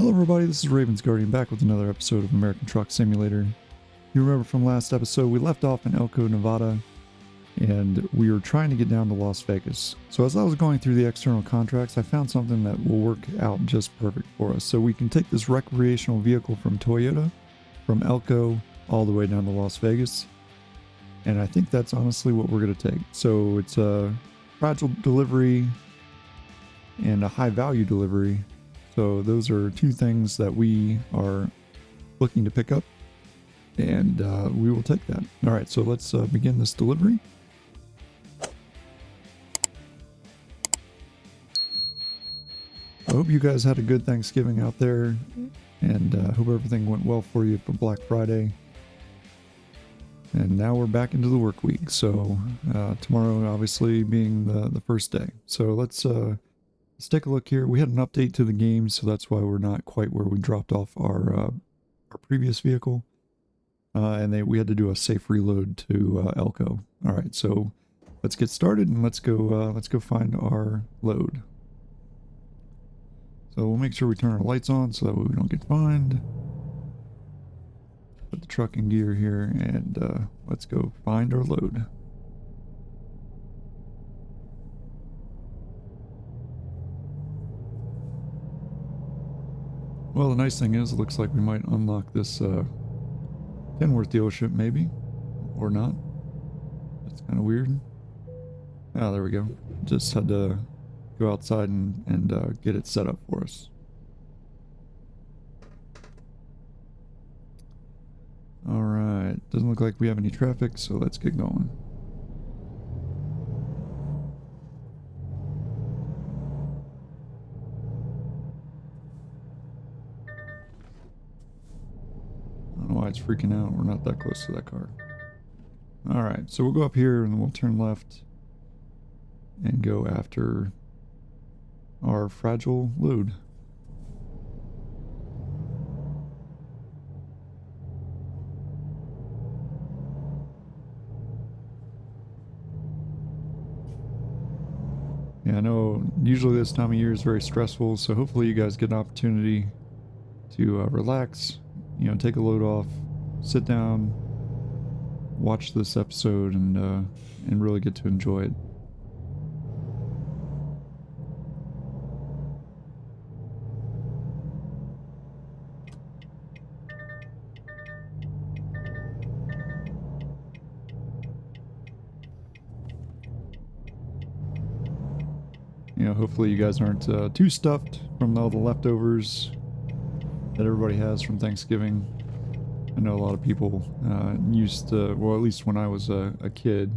Hello everybody, this is Raven's Guardian back with another episode of American Truck Simulator. You remember from last episode, we left off in Elko, Nevada, and we were trying to get down to Las Vegas. So as I was going through the external contracts, I found something that will work out just perfect for us. So we can take this recreational vehicle from Toyota, from Elko, all the way down to Las Vegas. And I think that's honestly what we're going to take. So it's a fragile delivery and a high value delivery. So those are two things that we are looking to pick up, and we will take that. All right, so let's begin this delivery. I hope you guys had a good Thanksgiving out there, and hope everything went well for you for Black Friday. And now we're back into the work week, so tomorrow obviously being the first day. So let's take a look here. We had an update to the game, so that's why we're not quite where we dropped off our previous vehicle. And we had to do a safe reload to Elko. All right, so let's get started and let's go find our load. So we'll make sure we turn our lights on so that way we don't get fined. Put the truck in gear here and let's go find our load. Well, the nice thing is, it looks like we might unlock this Kenworth dealership, maybe, or not. That's kind of weird. Ah, there we go. Just had to go outside and get it set up for us. All right, doesn't look like we have any traffic, so let's get going. I don't know why it's freaking out. We're not that close to that car. Alright, so we'll go up here and we'll turn left and go after our fragile load. Yeah, I know usually this time of year is very stressful, so hopefully you guys get an opportunity to relax. You know, take a load off, sit down, watch this episode, and really get to enjoy it. You know, hopefully you guys aren't too stuffed from all the leftovers that everybody has from Thanksgiving. I know a lot of people used to, well, at least when I was a kid,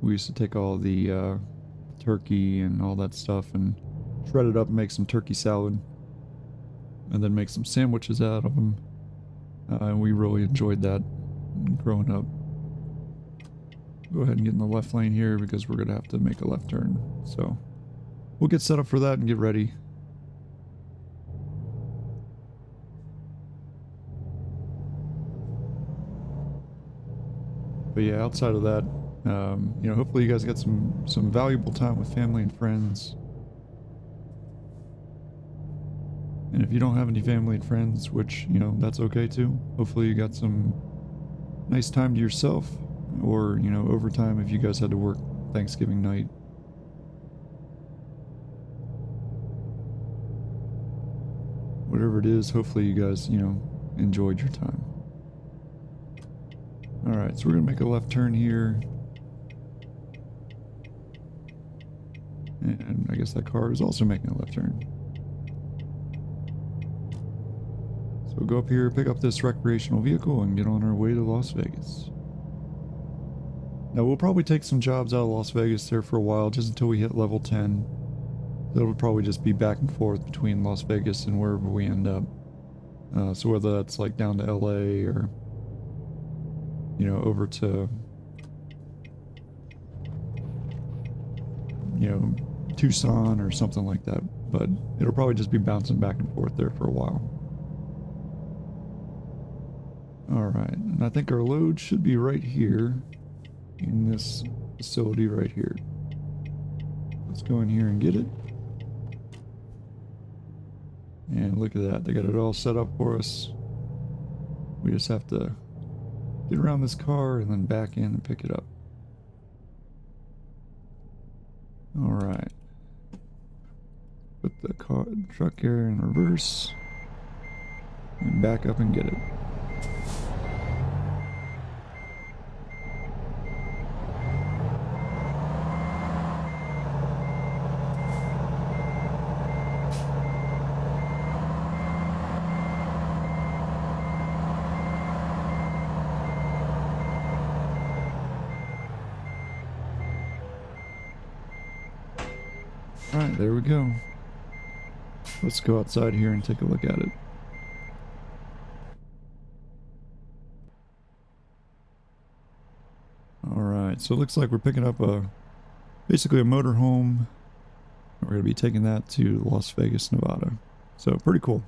we used to take all the turkey and all that stuff and shred it up and make some turkey salad and then make some sandwiches out of them. And we really enjoyed that growing up. Go ahead and get in the left lane here because we're going to have to make a left turn. So we'll get set up for that and get ready. But yeah, outside of that, you know, hopefully you guys get some valuable time with family and friends. And if you don't have any family and friends, which, you know, that's okay too. Hopefully you got some nice time to yourself, or, you know, overtime if you guys had to work Thanksgiving night. Whatever it is, hopefully you guys, you know, enjoyed your time. Alright, so we're going to make a left turn here. And I guess that car is also making a left turn. So we'll go up here, pick up this recreational vehicle, and get on our way to Las Vegas. Now we'll probably take some jobs out of Las Vegas there for a while, just until we hit level 10. It'll probably just be back and forth between Las Vegas and wherever we end up. So whether that's like down to LA or, you know, over to, you know, Tucson or something like that. But it'll probably just be bouncing back and forth there for a while. Alright, and I think our load should be right here in this facility right here. Let's go in here and get it. And look at that, they got it all set up for us. We just have to get around this car and then back in and pick it up. Alright. Put the truck here in reverse. And back up and get it. Alright, there we go. Let's go outside here and take a look at it. Alright, so it looks like we're picking up basically a motorhome. We're going to be taking that to Las Vegas, Nevada. So pretty cool.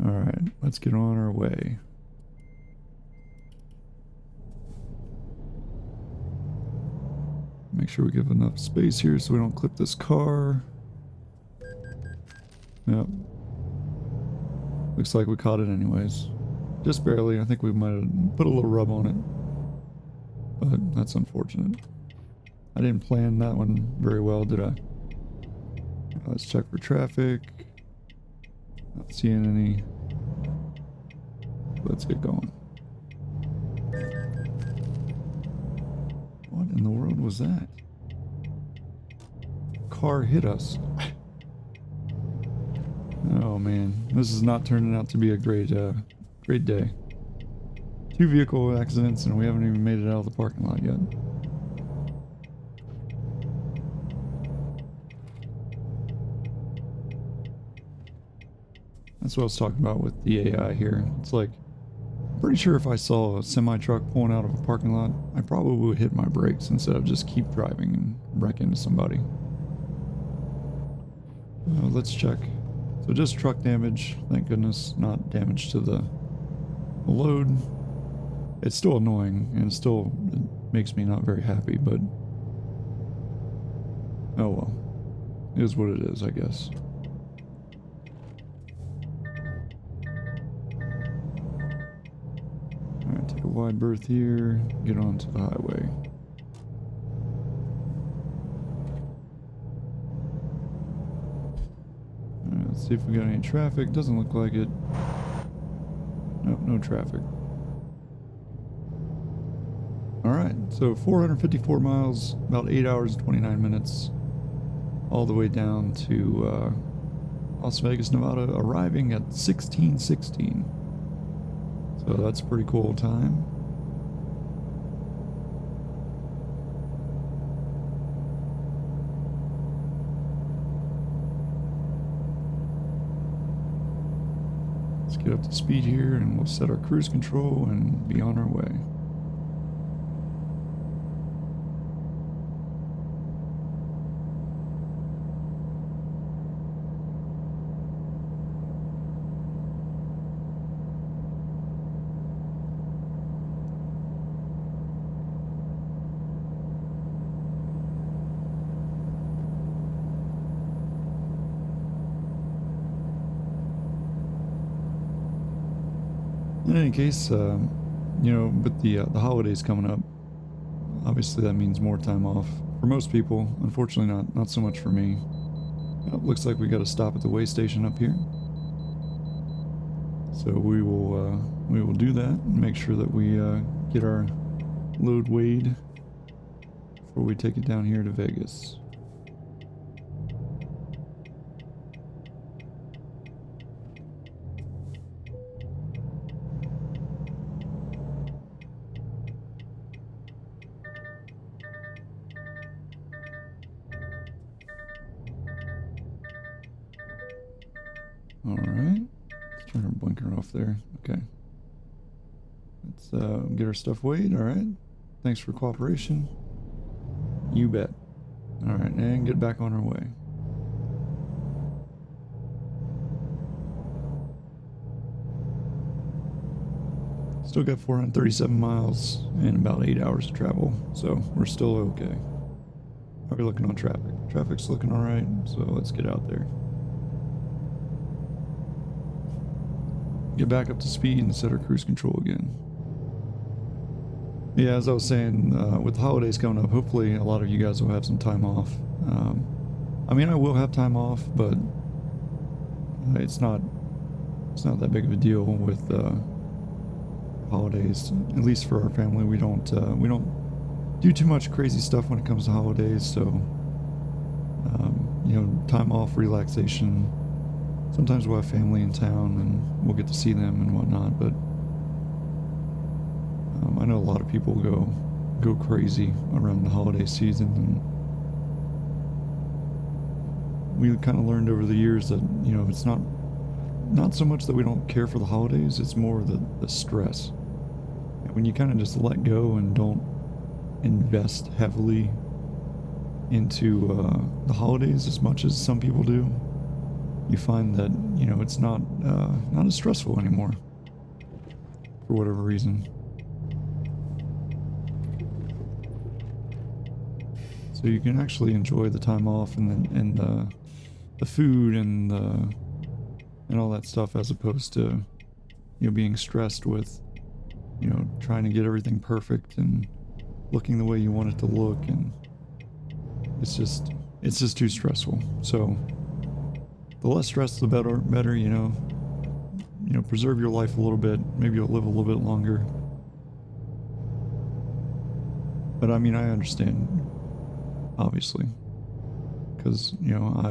Alright, let's get on our way. Make sure we give enough space here so we don't clip this car. Yep. Looks like we caught it anyways. Just barely. I think we might have put a little rub on it. But that's unfortunate. I didn't plan that one very well, did I? Let's check for traffic. Not seeing any. Let's get going. What in the world was that? Car hit us. Oh man, this is not turning out to be a great day. 2 vehicle accidents and we haven't even made it out of the parking lot yet. That's what I was talking about with the AI here. It's like, pretty sure if I saw a semi-truck pulling out of a parking lot, I probably would hit my brakes instead of just keep driving and wreck into somebody. Let's check. So just truck damage, thank goodness, not damage to the load. It's still annoying and it makes me not very happy, but oh well. It is what it is, I guess. Alright, take a wide berth here, get onto the highway. Alright, let's see if we got any traffic. Doesn't look like it. Nope, no traffic. Alright, so 454 miles, about 8 hours and 29 minutes, all the way down to Las Vegas, Nevada, arriving at 16:16. So that's a pretty cool time. Let's get up to speed here and we'll set our cruise control and be on our way. In any case, you know, with the holidays coming up, obviously that means more time off for most people. Unfortunately, not so much for me. Looks like we got to stop at the weigh station up here, so we will do that and make sure that we get our load weighed before we take it down here to Vegas. Alright, let's turn our blinker off there. Okay. Let's get our stuff weighed. Alright. Thanks for cooperation. You bet. Alright, and get back on our way. Still got 437 miles and about 8 hours to travel, so we're still okay. How are we looking on traffic? Traffic's looking alright, so let's get out there. get back up to speed and set our cruise control again. Yeah, as I was saying, with the holidays coming up, hopefully a lot of you guys will have some time off. I mean, I will have time off, but it's not that big of a deal with holidays. At least for our family, we don't do too much crazy stuff when it comes to holidays. So, you know, time off, relaxation. Sometimes we'll have family in town and we'll get to see them and whatnot. But I know a lot of people go crazy around the holiday season, and we kind of learned over the years that, you know, it's not so much that we don't care for the holidays, it's more the stress. And when you kind of just let go and don't invest heavily into the holidays as much as some people do, you find that, you know, it's not as stressful anymore for whatever reason. So you can actually enjoy the time off and the food and all that stuff, as opposed to, you know, being stressed with, you know, trying to get everything perfect and looking the way you want it to look, and it's just too stressful. So the less stress, the better, you know, preserve your life a little bit. Maybe you'll live a little bit longer. But I mean, I understand, obviously, because, you know,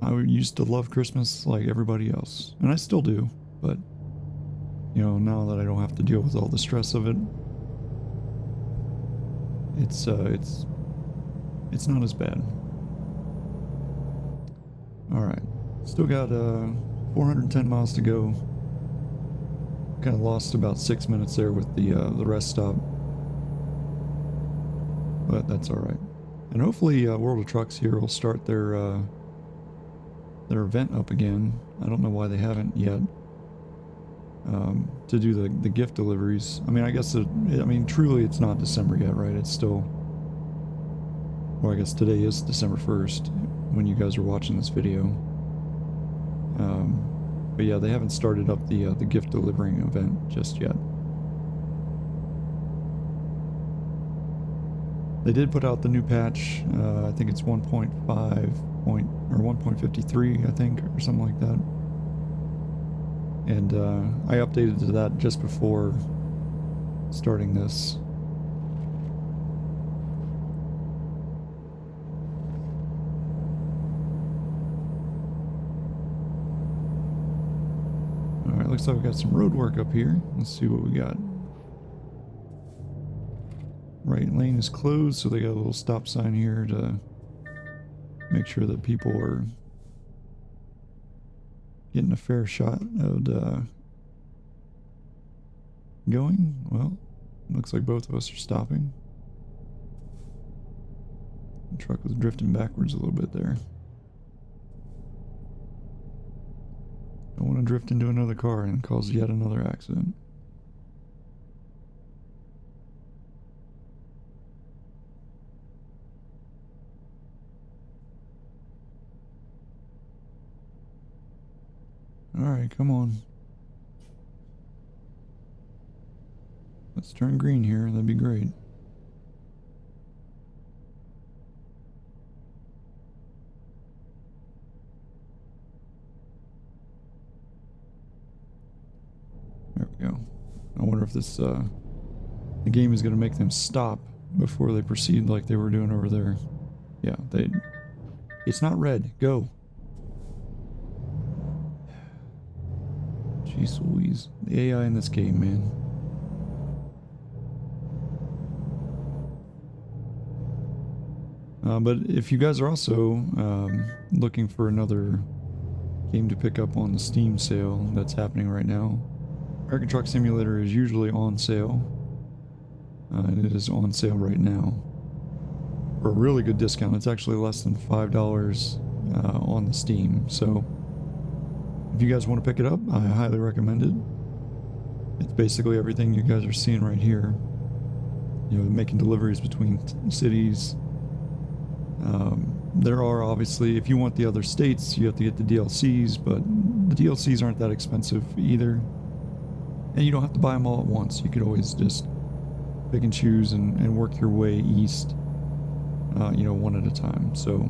I used to love Christmas like everybody else, and I still do, but, you know, now that I don't have to deal with all the stress of it, it's not as bad. Alright, still got 410 miles to go. Kind of lost about 6 minutes there with the rest stop, but that's alright. And hopefully World of Trucks here will start their event up again. I don't know why they haven't yet, to do the gift deliveries. I mean, I guess truly it's not December yet, right? It's still, well, I guess today is December 1st when you guys are watching this video. But yeah, they haven't started up the gift delivering event just yet. They did put out the new patch. I think it's 1.53, I think, or something like that. And I updated to that just before starting this. Alright, looks like we got some road work up here. Let's see what we got. Right lane is closed, so they got a little stop sign here to make sure that people are getting a fair shot of going. Well, looks like both of us are stopping. The truck was drifting backwards a little bit there. Don't want to drift into another car and cause yet another accident. Alright, come on. Let's turn green here, that'd be great. There we go. I wonder if this, the game is going to make them stop before they proceed like they were doing over there. Yeah, it's not red. Go. Jeez Louise. The AI in this game, man. But if you guys are also looking for another game to pick up on the Steam sale that's happening right now, American Truck Simulator is usually on sale. And it is on sale right now for a really good discount. It's actually less than $5 on the Steam. So if you guys want to pick it up, I highly recommend it. It's basically everything you guys are seeing right here. You know, making deliveries between cities. There are obviously, if you want the other states, you have to get the DLCs, but the DLCs aren't that expensive either. And you don't have to buy them all at once. You could always just pick and choose and work your way east, one at a time. So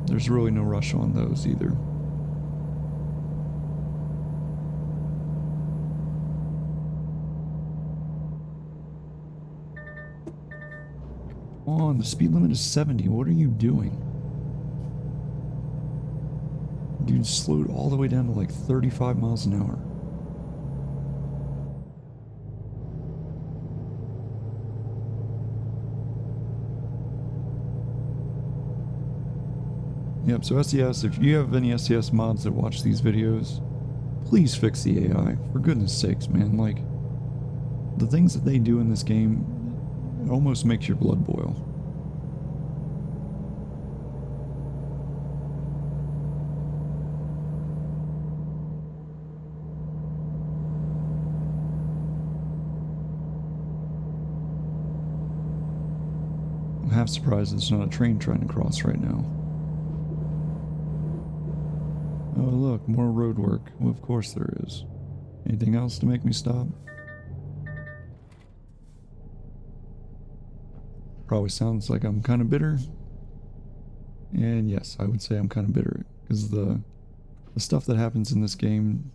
there's really no rush on those either. Come on, the speed limit is 70. What are you doing? Dude slowed all the way down to like 35 miles an hour. Yep, so SES, if you have any SES mods that watch these videos, please fix the AI. For goodness sakes, man. Like, the things that they do in this game, it almost makes your blood boil. I'm half surprised there's not a train trying to cross right now. Oh look, more road work. Well, of course there is. Anything else to make me stop? Probably sounds like I'm kind of bitter. And yes, I would say I'm kind of bitter. Because the stuff that happens in this game,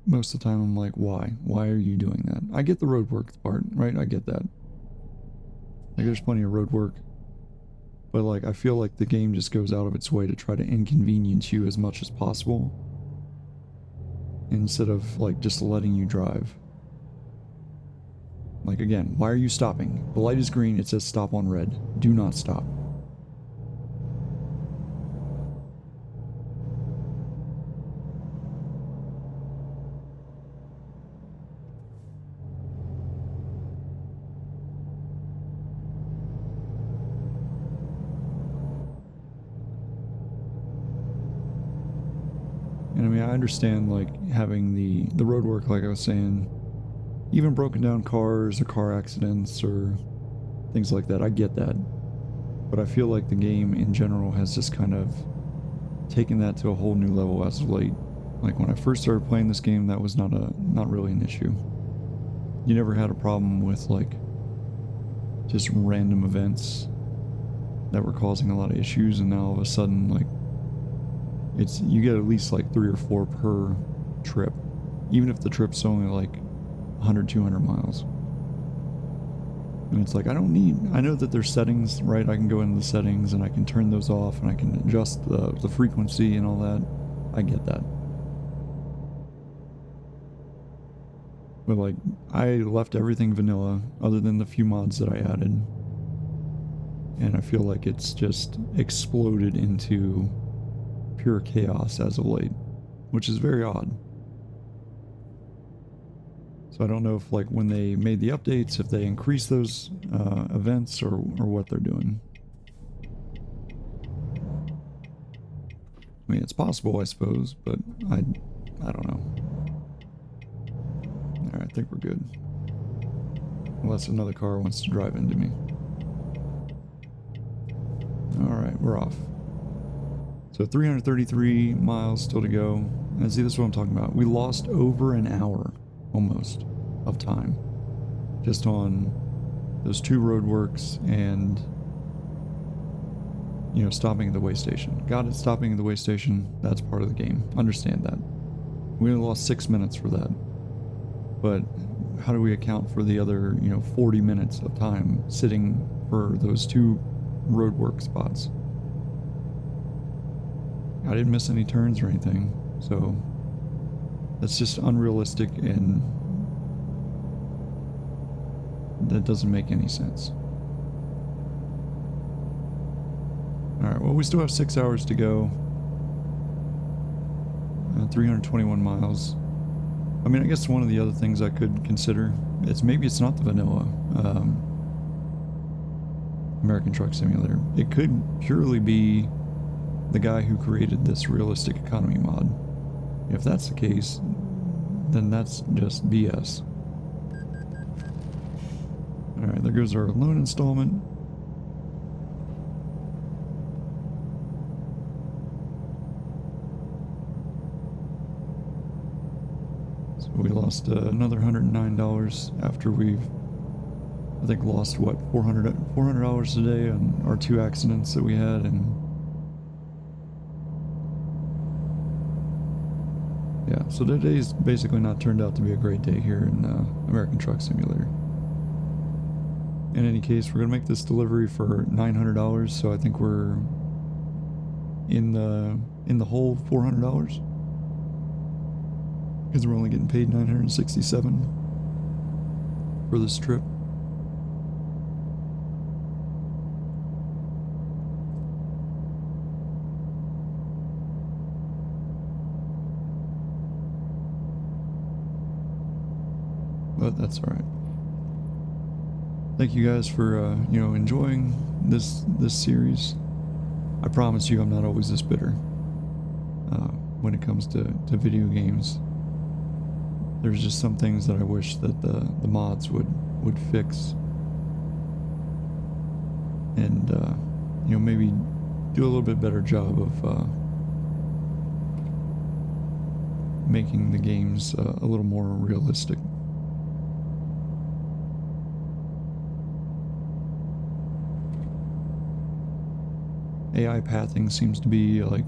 most of the time I'm like, why? Why are you doing that? I get the road work part, right? I get that. Like, there's plenty of road work. But like, I feel like the game just goes out of its way to try to inconvenience you as much as possible, instead of like just letting you drive. Like, again, why are you stopping? The light is green, it says stop on red. Do not stop. And I mean, I understand like having the road work, like I was saying, even broken down cars or car accidents or things like that. I get that. But I feel like the game in general has just kind of taken that to a whole new level as of late. Like, when I first started playing this game, that was not really an issue. You never had a problem with like just random events that were causing a lot of issues, and now all of a sudden, like, you get at least like 3 or 4 per trip, even if the trip's only like 100, 200 miles. And it's like, I know that there's settings, right? I can go into the settings and I can turn those off and I can adjust the frequency and all that. I get that. But like, I left everything vanilla other than the few mods that I added. And I feel like it's just exploded into pure chaos as of late, which is very odd. So I don't know if like when they made the updates, if they increased those events or what they're doing. I mean, it's possible, I suppose, but I don't know. Alright, I think we're good. Unless another car wants to drive into me. Alright, we're off. So 333 miles still to go. And see, this is what I'm talking about. We lost over an hour, almost, of time. Just on those 2 roadworks and, you know, stopping at the way station. Got it, stopping at the way station. That's part of the game. Understand that. We only lost 6 minutes for that. But how do we account for the other, 40 minutes of time sitting for those 2 roadwork spots? I didn't miss any turns or anything, so that's just unrealistic, and that doesn't make any sense. Alright, well, we still have 6 hours to go. 321 miles. I mean, I guess one of the other things I could consider is maybe it's not the vanilla American Truck Simulator. It could purely be the guy who created this realistic economy mod. If that's the case, then that's just BS. Alright, there goes our loan installment. So we lost almost another $109 after we've, I think, lost what, $400 today on our 2 accidents that we had. And yeah, so today's basically not turned out to be a great day here in American Truck Simulator. In any case, we're gonna make this delivery for $900, so I think we're in the whole $400 because we're only getting paid $967 for this trip. But that's all right. Thank you guys for enjoying this series. I promise you, I'm not always this bitter when it comes to video games. There's just some things that I wish that the mods would fix, and maybe do a little bit better job of making the games a little more realistic. AI pathing seems to be like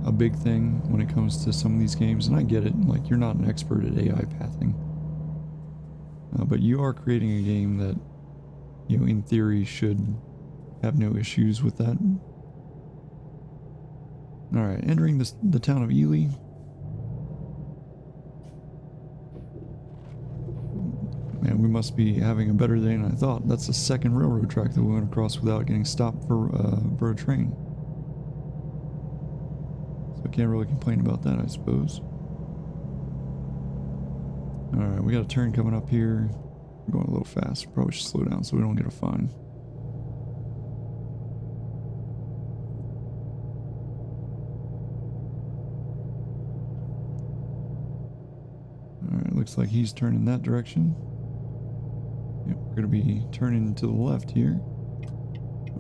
a big thing when it comes to some of these games, and I get it. Like, you're not an expert at AI pathing, but you are creating a game that, in theory, should have no issues with that. All right, entering the town of Ely. Man, we must be having a better day than I thought. That's the second railroad track that we went across without getting stopped for a train. So I can't really complain about that, I suppose. Alright, we got a turn coming up here. We're going a little fast. Probably should slow down so we don't get a fine. Alright, looks like he's turning that direction. Yep, we're going to be turning to the left here.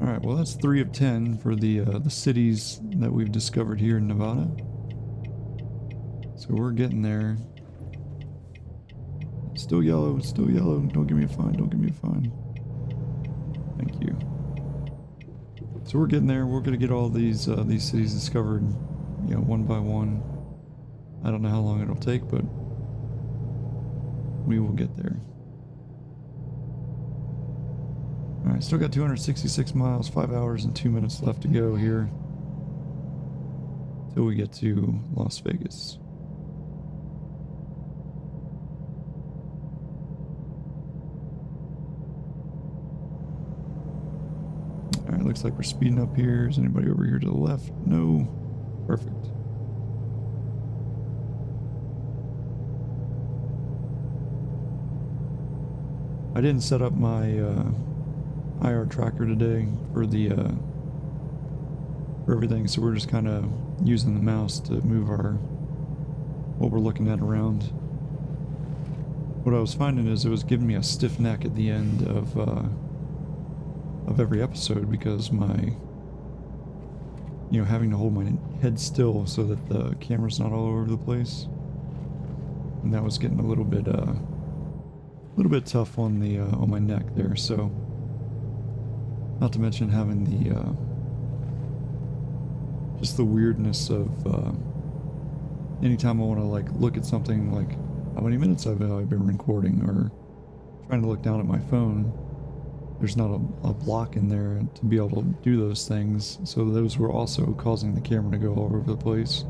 Alright, well that's 3 of 10 for the cities that we've discovered here in Nevada. So we're getting there. Still yellow, still yellow. Don't give me a fine, don't give me a fine. Thank you. So we're getting there. We're going to get all these cities discovered, one by one. I don't know how long it'll take, but we will get there. Alright, still got 266 miles, 5 hours and 2 minutes left to go here till we get to Las Vegas. Alright, looks like we're speeding up here. Is anybody over here to the left? No. Perfect. I didn't set up my IR tracker today for the for everything, so we're just kind of using the mouse to move what we're looking at around. What I was finding is it was giving me a stiff neck at the end of every episode because my having to hold my head still so that the camera's not all over the place, and that was getting a little bit tough on the on my neck there. So, not to mention having the just the weirdness of anytime I want to like look at something, like how many minutes I've been recording, or trying to look down at my phone, there's not a block in there to be able to do those things. So those were also causing the camera to go all over the place.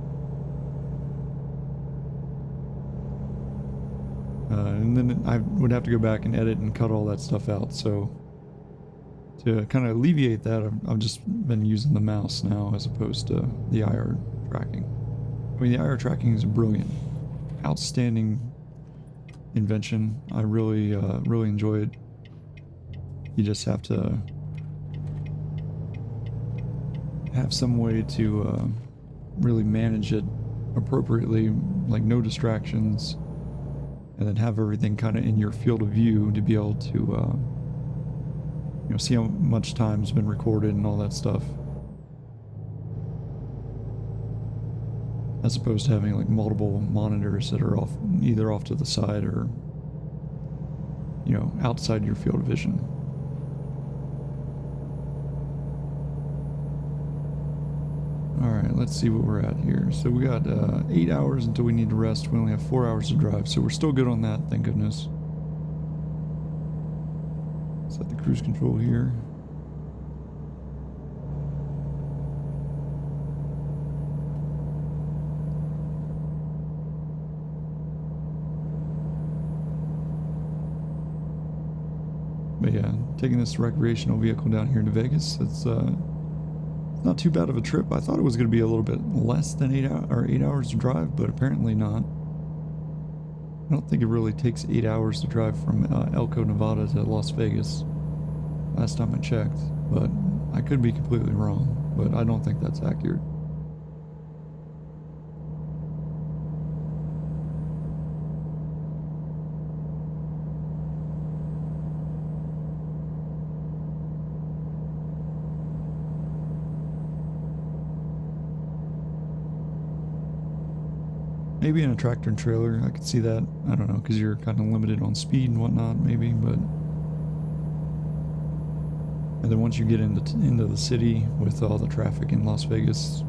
And then I would have to go back and edit and cut all that stuff out. So to kind of alleviate that, I've just been using the mouse now as opposed to the IR tracking. I mean, the IR tracking is brilliant, outstanding invention. I really enjoy it. You just have to have some way to really manage it appropriately, like no distractions, and then have everything kind of in your field of view to be able to see how much time's been recorded and all that stuff. as opposed to having like multiple monitors that are either off to the side or, you know, outside your field of vision. Alright, let's see what we're at here. So we got 8 hours until we need to rest. We only have 4 hours to drive, so we're still good on that, thank goodness. Set the cruise control here. But yeah, taking this recreational vehicle down here to Vegas, it's not too bad of a trip. I thought it was going to be a little bit less than 8 hours to drive, but apparently not. I don't think it really takes 8 hours to drive from Elko, Nevada to Las Vegas. Last time I checked, but I could be completely wrong, but I don't think that's accurate. Maybe in a tractor and trailer, I could see that. I don't know, because you're kind of limited on speed and whatnot, maybe, but... And then once you get into the city with all the traffic in Las Vegas,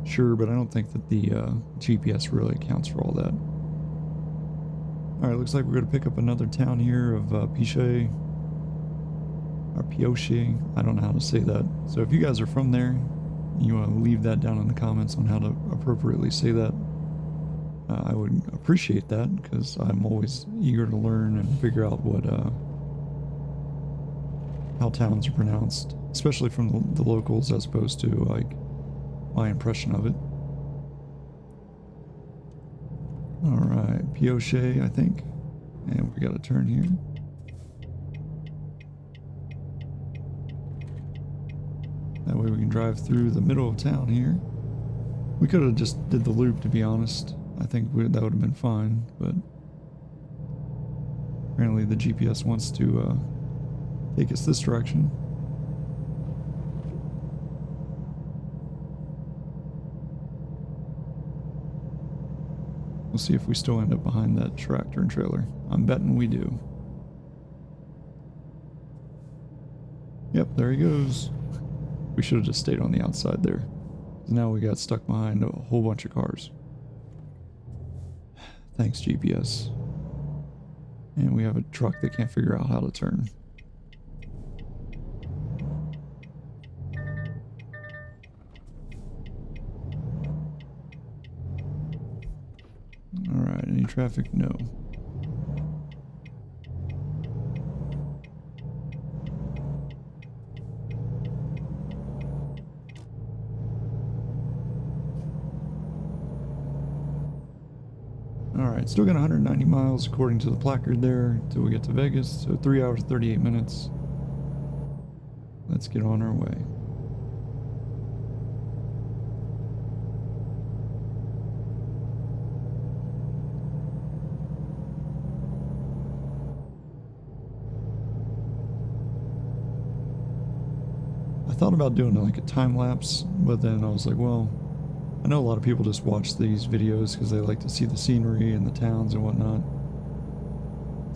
sure, but I don't think that the GPS really accounts for all that. Alright, looks like we're going to pick up another town here of Pioche. Or Pioche, I don't know how to say that. So if you guys are from there, you want to leave that down in the comments on how to appropriately say that. I would appreciate that, because I'm always eager to learn and figure out what how towns are pronounced, especially from the locals as opposed to like my impression of it. Alright, Pioche, I think. And we got a turn here. That way we can drive through the middle of town here. We could have just did the loop, to be honest. I think that would have been fine, but apparently the GPS wants to take us this direction. We'll see if we still end up behind that tractor and trailer. I'm betting we do. Yep, there he goes. We should have just stayed on the outside there. Now we got stuck behind a whole bunch of cars. Thanks, GPS. And we have a truck that can't figure out how to turn. Alright, any traffic? No. Alright, still got 190 miles according to the placard there until we get to Vegas, so 3 hours 38 minutes. Let's get on our way. I thought about doing like a time lapse, but then I was like, well, I know a lot of people just watch these videos because they like to see the scenery and the towns and whatnot.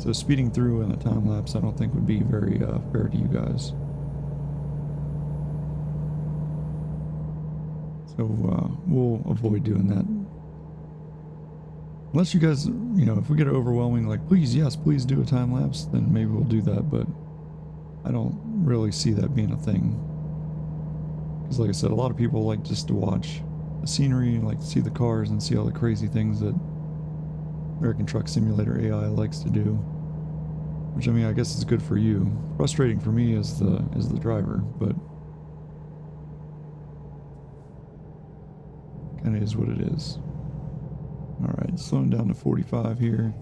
So speeding through in a time lapse I don't think would be very fair to you guys. So we'll avoid doing that. Unless you guys, you know, if we get overwhelming, like, please, yes, please do a time lapse, then maybe we'll do that, but I don't really see that being a thing. Because like I said, a lot of people like just to watch the scenery, like to see the cars and see all the crazy things that American Truck Simulator AI likes to do. Which, I mean, I guess is good for you. Frustrating for me as the driver, but kind of is what it is. Alright, slowing down to 45 here.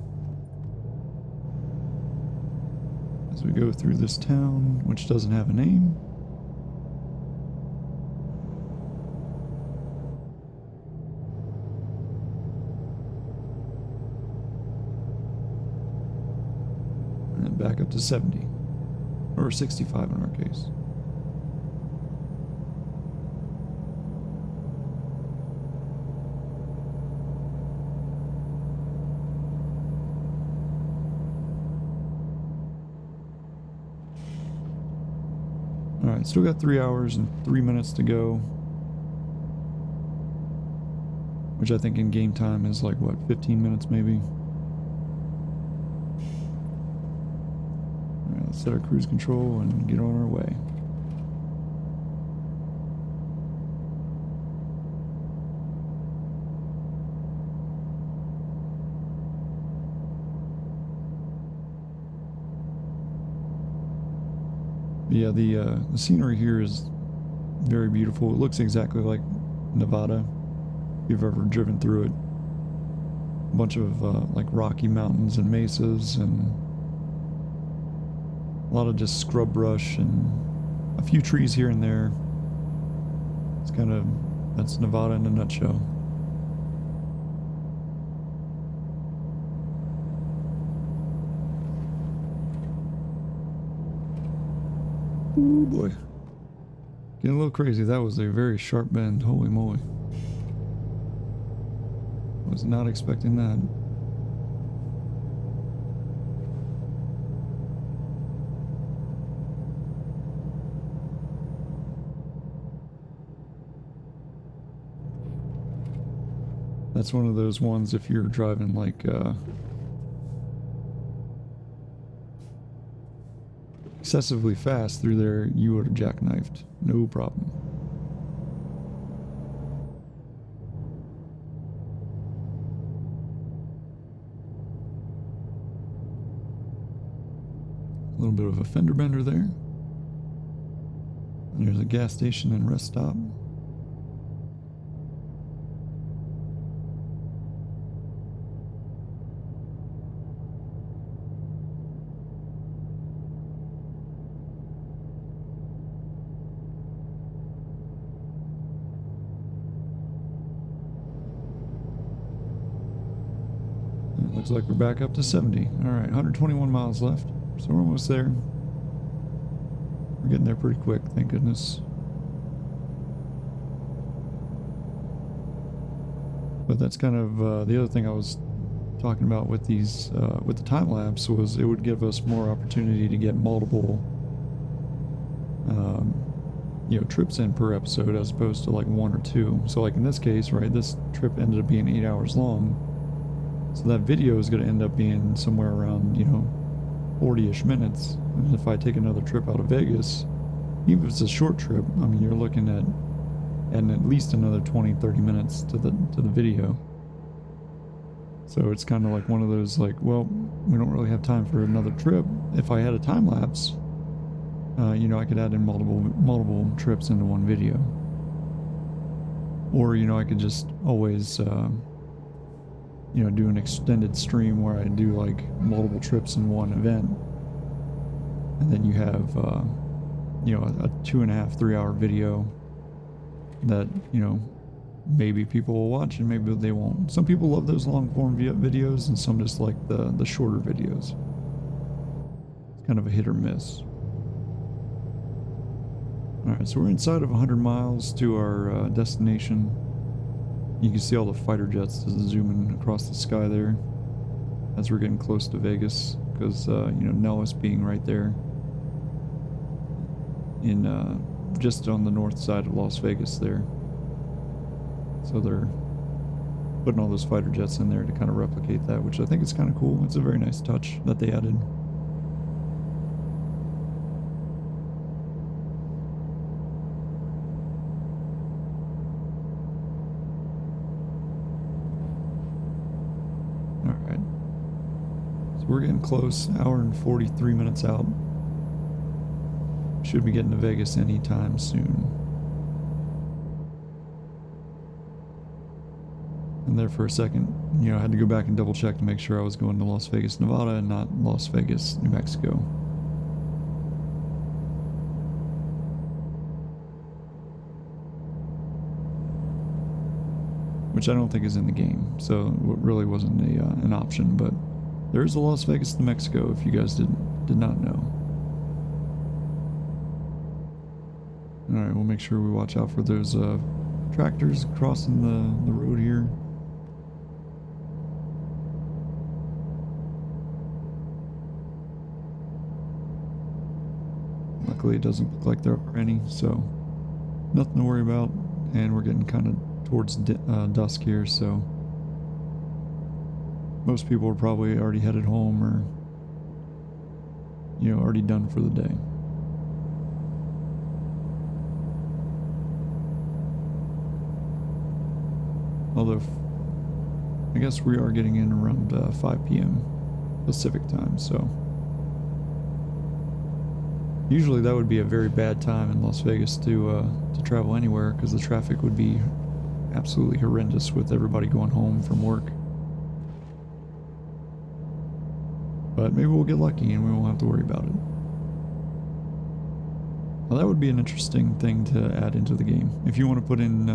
As we go through this town, which doesn't have a name. And back up to 70. Or 65 in our case. Alright, still got 3 hours and 3 minutes to go. Which I think in game time is like, what, 15 minutes maybe? Alright, let's set our cruise control and get on our way. Yeah, the scenery here is very beautiful. It looks exactly like Nevada, if you've ever driven through it. A bunch of like rocky mountains and mesas, and a lot of just scrub brush and a few trees here and there. It's kind of, that's Nevada in a nutshell. Oh boy. Getting a little crazy. That was a very sharp bend. Holy moly. Was not expecting that. That's one of those ones if you're driving like excessively fast through there, you would have jackknifed. No problem. A little bit of a fender bender there. And there's a gas station and rest stop. Looks like we're back up to 70. Alright, 121 miles left. So we're almost there. We're getting there pretty quick, thank goodness. But that's kind of the other thing I was talking about with these, with the time lapse, was it would give us more opportunity to get multiple, you know, trips in per episode as opposed to like 1 or 2. So like in this case, right, this trip ended up being 8 hours long. So that video is going to end up being somewhere around, you know, 40-ish minutes. And if I take another trip out of Vegas, even if it's a short trip, I mean, you're looking at least another 20-30 minutes to the video. So it's kind of like one of those, like, well, we don't really have time for another trip. If I had a time lapse, you know, I could add in multiple trips into one video. Or, you know, I could just always you know, do an extended stream where I do like multiple trips in one event, and then you have you know, a 2.5, 3 hour video that, you know, maybe people will watch and maybe they won't. Some people love those long form videos, and some just like the shorter videos. It's kind of a hit or miss. Alright, so we're inside of 100 miles to our destination. You can see all the fighter jets zooming across the sky there as we're getting close to Vegas, because, you know, Nellis being right there in, just on the north side of Las Vegas there. So they're putting all those fighter jets in there to kind of replicate that, which I think is kind of cool. It's a very nice touch that they added. We're getting close, hour and 43 minutes out. Should be getting to Vegas anytime soon. And there for a second, you know, I had to go back and double check to make sure I was going to Las Vegas, Nevada, and not Las Vegas, New Mexico. Which I don't think is in the game, so it really wasn't an option, but there's a Las Vegas, New Mexico, if you guys did not know. Alright, we'll make sure we watch out for those tractors crossing the road here. Luckily, it doesn't look like there are any, so nothing to worry about. And we're getting kind of towards dusk here, so most people are probably already headed home or, you know, already done for the day. Although, I guess we are getting in around 5 p.m. Pacific time, so usually that would be a very bad time in Las Vegas to travel anywhere, because the traffic would be absolutely horrendous with everybody going home from work. But maybe we'll get lucky and we won't have to worry about it. Well, that would be an interesting thing to add into the game. If you want to put in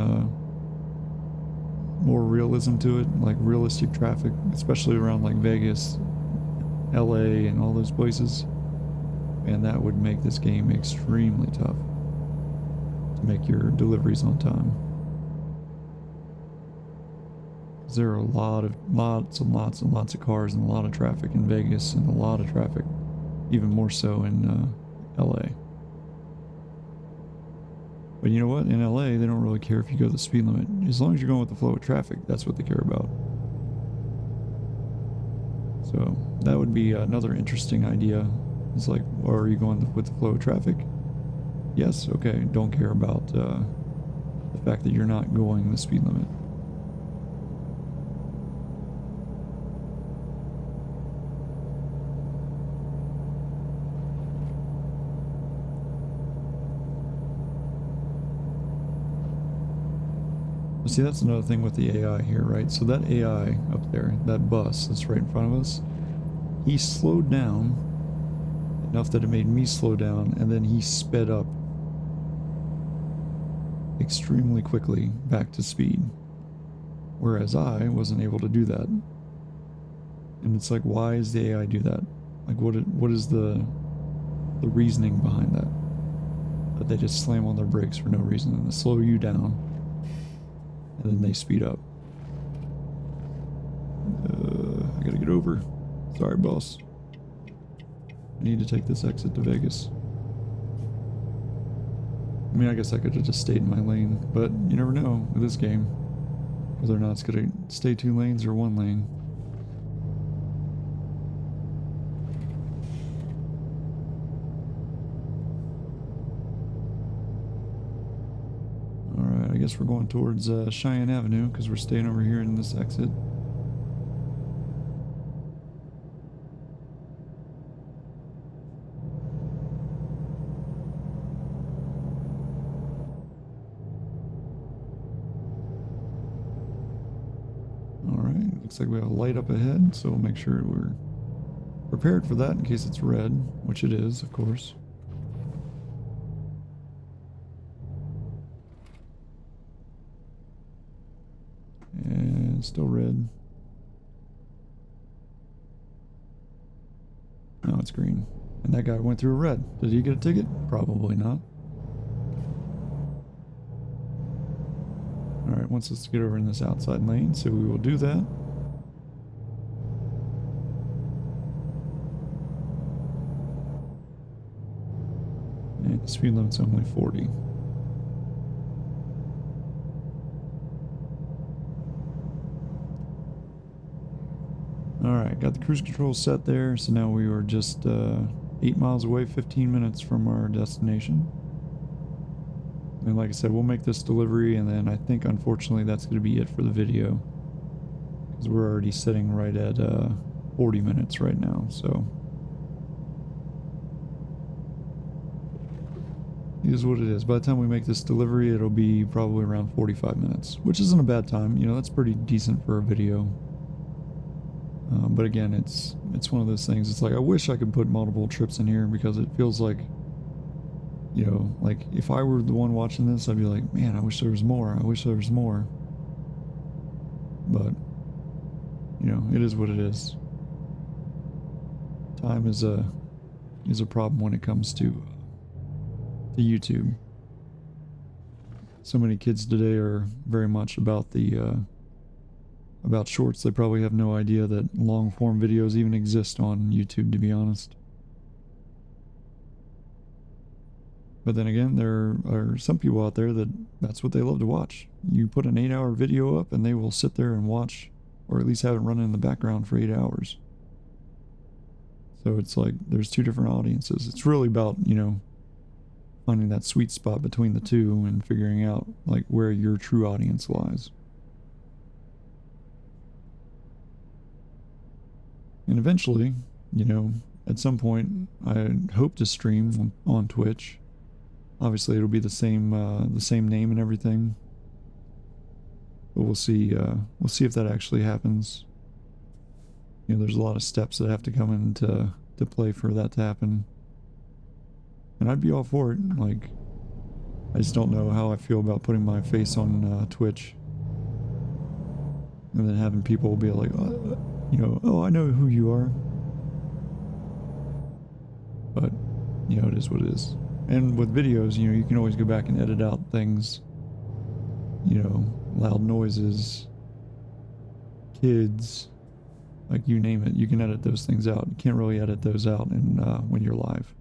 more realism to it, like realistic traffic, especially around like Vegas, LA, and all those places, and that would make this game extremely tough to make your deliveries on time. There are lots and lots of cars and a lot of traffic in Vegas, and a lot of traffic, even more so in LA. But you know what? In LA, they don't really care if you go the speed limit. As long as you're going with the flow of traffic, that's what they care about. So that would be another interesting idea. It's like, are you going with the flow of traffic? Yes, okay. Don't care about the fact that you're not going the speed limit. See, that's another thing with the AI here, right? So that AI up there, that bus that's right in front of us, he slowed down enough that it made me slow down, and then he sped up extremely quickly back to speed, whereas I wasn't able to do that. And it's like, why does the AI do that? Like, what is the reasoning behind that? That they just slam on their brakes for no reason and they slow you down, and then they speed up. I gotta get over. Sorry, boss. I need to take this exit to Vegas. I mean, I guess I could have just stayed in my lane, but you never know with this game whether or not it's gonna stay 2 lanes or 1 lane. Alright, I guess we're going towards Cheyenne Avenue because we're staying over here in this exit. Alright, looks like we have a light up ahead, so we'll make sure we're prepared for that in case it's red, which it is, of course. And still red. No, it's green. And that guy went through red. Did he get a ticket? Probably not. Alright, wants us to get over in this outside lane, so we will do that. And the speed limit's only 40. Alright, got the cruise control set there, so now we are just 8 miles away, 15 minutes from our destination. And like I said, we'll make this delivery, and then I think unfortunately that's going to be it for the video, because we're already sitting right at 40 minutes right now, so it is what it is. By the time we make this delivery, it'll be probably around 45 minutes, which isn't a bad time. You know, that's pretty decent for a video. But again, it's one of those things. It's like, I wish I could put multiple trips in here, because it feels like, you know, like if I were the one watching this, I'd be like, man, I wish there was more. I wish there was more. But, you know, it is what it is. Time is a problem when it comes to YouTube. So many kids today are very much about the about shorts. They probably have no idea that long form videos even exist on YouTube, to be honest. But then again, there are some people out there that's what they love to watch. You put an 8-hour video up and they will sit there and watch, or at least have it running in the background for 8 hours. So it's like there's two different audiences. It's really about, you know, finding that sweet spot between the two and figuring out like where your true audience lies. And eventually, you know, at some point, I hope to stream on Twitch. Obviously, it'll be the same name and everything. But we'll see. We'll see if that actually happens. You know, there's a lot of steps that have to come into play for that to happen. And I'd be all for it. Like, I just don't know how I feel about putting my face on Twitch, and then having people be like, you know, oh, I know who you are. But, you know, it is what it is. And with videos, you know, you can always go back and edit out things, you know, loud noises, kids, like you name it. You can edit those things out. You can't really edit those out when you're live.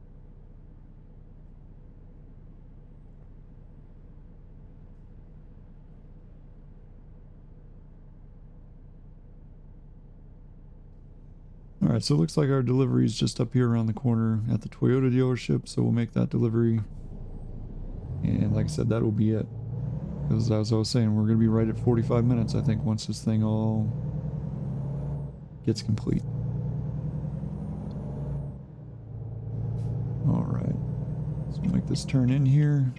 Alright, so it looks like our delivery is just up here around the corner at the Toyota dealership, so we'll make that delivery. And like I said, that will be it. Because as I was saying, we're going to be right at 45 minutes, I think, once this thing all gets complete. Alright, so we'll make this turn in here.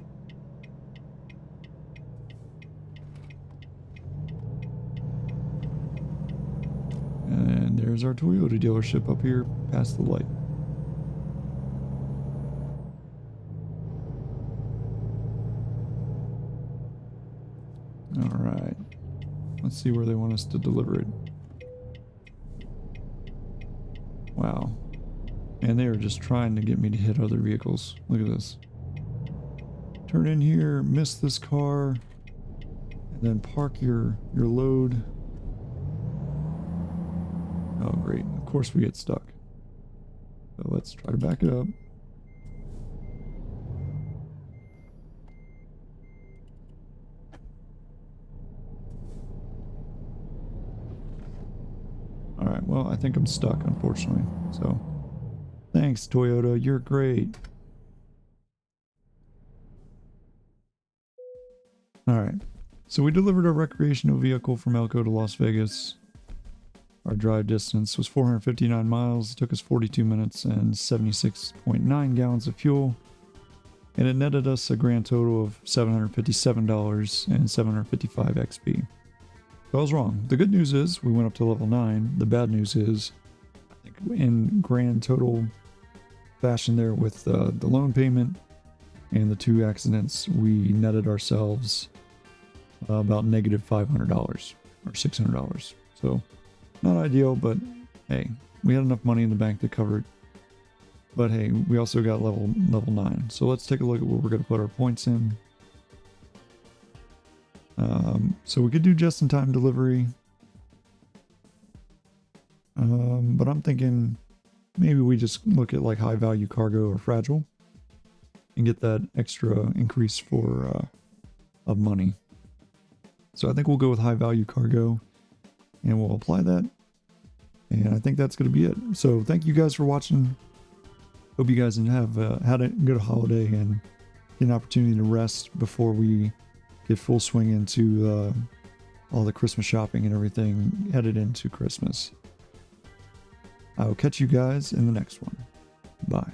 And there's our Toyota dealership up here past the light. Alright. Let's see where they want us to deliver it. Wow. And they are just trying to get me to hit other vehicles. Look at this. Turn in here, miss this car, and then park your load. Oh, great. Of course we get stuck. So let's try to back it up. Alright, well, I think I'm stuck, unfortunately. So, thanks, Toyota. You're great. Alright. So we delivered a recreational vehicle from Elko to Las Vegas. Our drive distance was 459 miles. It took us 42 minutes and 76.9 gallons of fuel. And it netted us a grand total of $757 and 755 XP. So I was wrong. The good news is we went up to level 9. The bad news is, I think in grand total fashion there with the loan payment and the 2 accidents, we netted ourselves about negative $500 or $600. So not ideal, but hey, we had enough money in the bank to cover it. But hey, we also got level 9. So let's take a look at where we're going to put our points in. So we could do just-in-time delivery. But I'm thinking maybe we just look at like high-value cargo or fragile and get that extra increase for of money. So I think we'll go with high-value cargo, and we'll apply that. And I think that's going to be it. So thank you guys for watching. Hope you guys have had a good holiday and get an opportunity to rest before we get full swing into all the Christmas shopping and everything headed into Christmas. I will catch you guys in the next one. Bye.